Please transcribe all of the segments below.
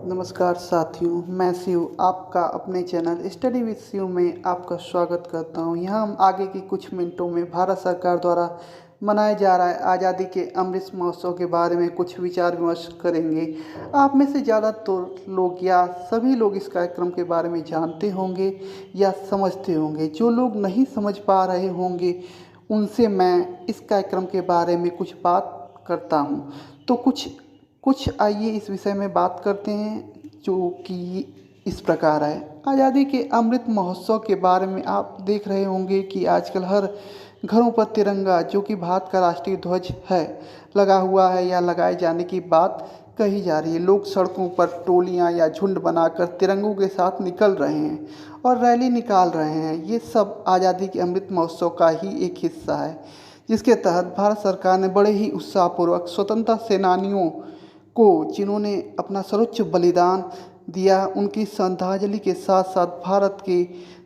नमस्कार साथियों, मैं शिव आपका अपने चैनल स्टडी विद शिव में आपका स्वागत करता हूं। यहाँ हम आगे की कुछ मिनटों में भारत सरकार द्वारा मनाए जा रहा है आज़ादी के अमृत महोत्सव के बारे में कुछ विचार विमर्श करेंगे। आप में से ज़्यादातर लोग या सभी लोग इस कार्यक्रम के बारे में जानते होंगे या समझते होंगे। जो लोग नहीं समझ पा रहे होंगे उनसे मैं इस कार्यक्रम के बारे में कुछ बात करता हूँ। तो कुछ कुछ आइए इस विषय में बात करते हैं, जो कि इस प्रकार है। आज़ादी के अमृत महोत्सव के बारे में आप देख रहे होंगे कि आजकल हर घरों पर तिरंगा, जो कि भारत का राष्ट्रीय ध्वज है, लगा हुआ है या लगाए जाने की बात कही जा रही है। लोग सड़कों पर टोलियां या झुंड बनाकर तिरंगों के साथ निकल रहे हैं और रैली निकाल रहे हैं। ये सब आज़ादी के अमृत महोत्सव का ही एक हिस्सा है, जिसके तहत भारत सरकार ने बड़े ही उत्साहपूर्वक स्वतंत्रता सेनानियों को, जिन्होंने अपना सर्वोच्च बलिदान दिया, उनकी श्रद्धांजलि के साथ साथ भारत के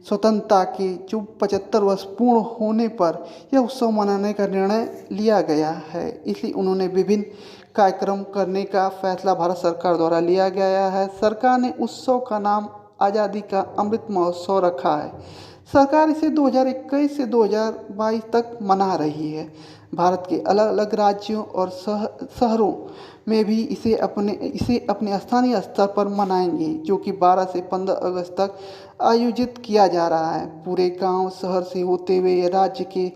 स्वतंत्रता के जो 75 वर्ष पूर्ण होने पर यह उत्सव मनाने का निर्णय लिया गया है। इसलिए उन्होंने विभिन्न कार्यक्रम करने का फैसला भारत सरकार द्वारा लिया गया है। सरकार ने उत्सव का नाम आज़ादी का अमृत महोत्सव रखा है। सरकार इसे 2021 से 2022 तक मना रही है। भारत के अलग अलग राज्यों और शहरों में भी इसे अपने स्थानीय स्तर पर मनाएंगे, जो कि 12 से 15 अगस्त तक आयोजित किया जा रहा है। पूरे गांव शहर से होते हुए या राज्य के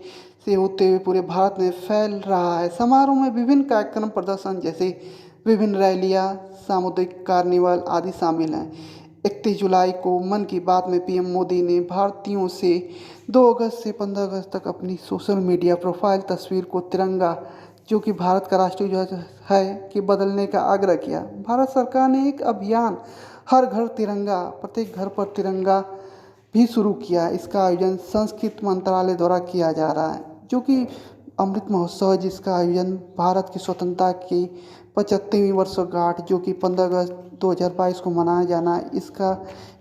से होते हुए पूरे भारत में फैल रहा है। समारोह में विभिन्न कार्यक्रम प्रदर्शन जैसे विभिन्न रैलियां, सामुदायिक कार्निवल आदि शामिल हैं। 31 जुलाई को मन की बात में पीएम मोदी ने भारतीयों से 2 अगस्त से 15 अगस्त तक अपनी सोशल मीडिया प्रोफाइल तस्वीर को तिरंगा, जो कि भारत का राष्ट्रीय ध्वज है, कि बदलने का आग्रह किया। भारत सरकार ने एक अभियान हर घर तिरंगा, प्रत्येक घर पर तिरंगा भी शुरू किया। इसका आयोजन संस्कृति मंत्रालय द्वारा किया जा रहा है, जो कि अमृत महोत्सव है, जिसका आयोजन भारत की स्वतंत्रता की 75वीं वर्षगांठ, जो कि 15 अगस्त 2022 को मनाया जाना है,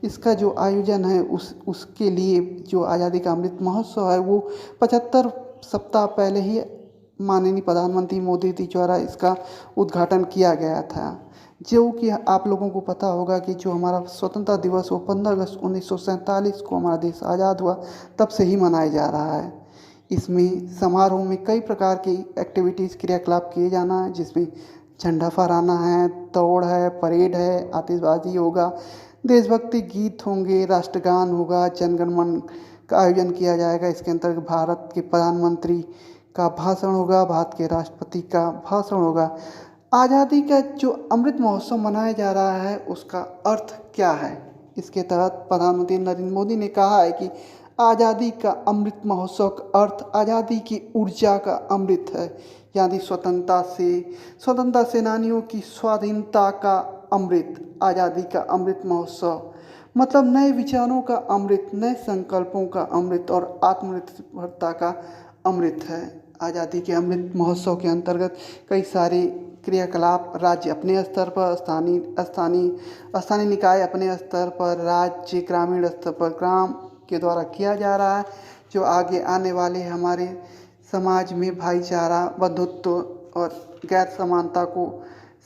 इसका जो आयोजन है उसके लिए जो आज़ादी का अमृत महोत्सव है वो 75 सप्ताह पहले ही माननीय प्रधानमंत्री मोदी जी द्वारा इसका उद्घाटन किया गया था। जो कि आप लोगों को पता होगा कि जो हमारा स्वतंत्रता दिवस वो 15 अगस्त 1947 को हमारा देश आज़ाद हुआ, तब से ही मनाया जा रहा है। इसमें समारोह में कई प्रकार की एक्टिविटीज़, क्रियाकलाप किए जाना है, जिसमें झंडा फहराना है, दौड़ है, परेड है, आतिशबाजी होगा, देशभक्ति गीत होंगे, राष्ट्रगान होगा, जनगण मन का आयोजन किया जाएगा। इसके अंतर्गत भारत के प्रधानमंत्री का भाषण होगा, भारत के राष्ट्रपति का भाषण होगा। आज़ादी का जो अमृत महोत्सव मनाया जा रहा है उसका अर्थ क्या है? इसके तहत प्रधानमंत्री नरेंद्र मोदी ने कहा है कि आज़ादी का अमृत महोत्सव का अर्थ आज़ादी की ऊर्जा का अमृत है, यानी स्वतंत्रता सेनानियों की स्वाधीनता का अमृत। आज़ादी का अमृत महोत्सव मतलब नए विचारों का अमृत, नए संकल्पों का अमृत और आत्मनिर्भरता का अमृत है। आज़ादी के अमृत महोत्सव के अंतर्गत कई सारे क्रियाकलाप राज्य अपने स्तर पर, स्थानीय निकाय अपने स्तर पर, राज्य ग्रामीण स्तर पर ग्राम के द्वारा किया जा रहा है, जो आगे आने वाले हमारे समाज में भाईचारा, बंधुत्व और गैर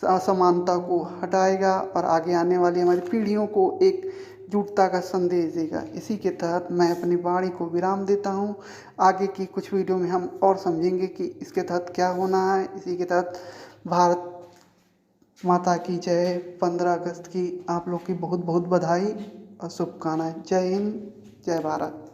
असमानता को हटाएगा और आगे आने वाली हमारी पीढ़ियों को एकजुटता का संदेश देगा। इसी के तहत मैं अपनी वाणी को विराम देता हूँ। आगे की कुछ वीडियो में हम और समझेंगे कि इसके तहत क्या होना है। इसी के तहत भारत माता की जय। 15 अगस्त की आप लोग की बहुत बहुत बधाई और शुभकामनाएं। जय हिंद, जय भारत।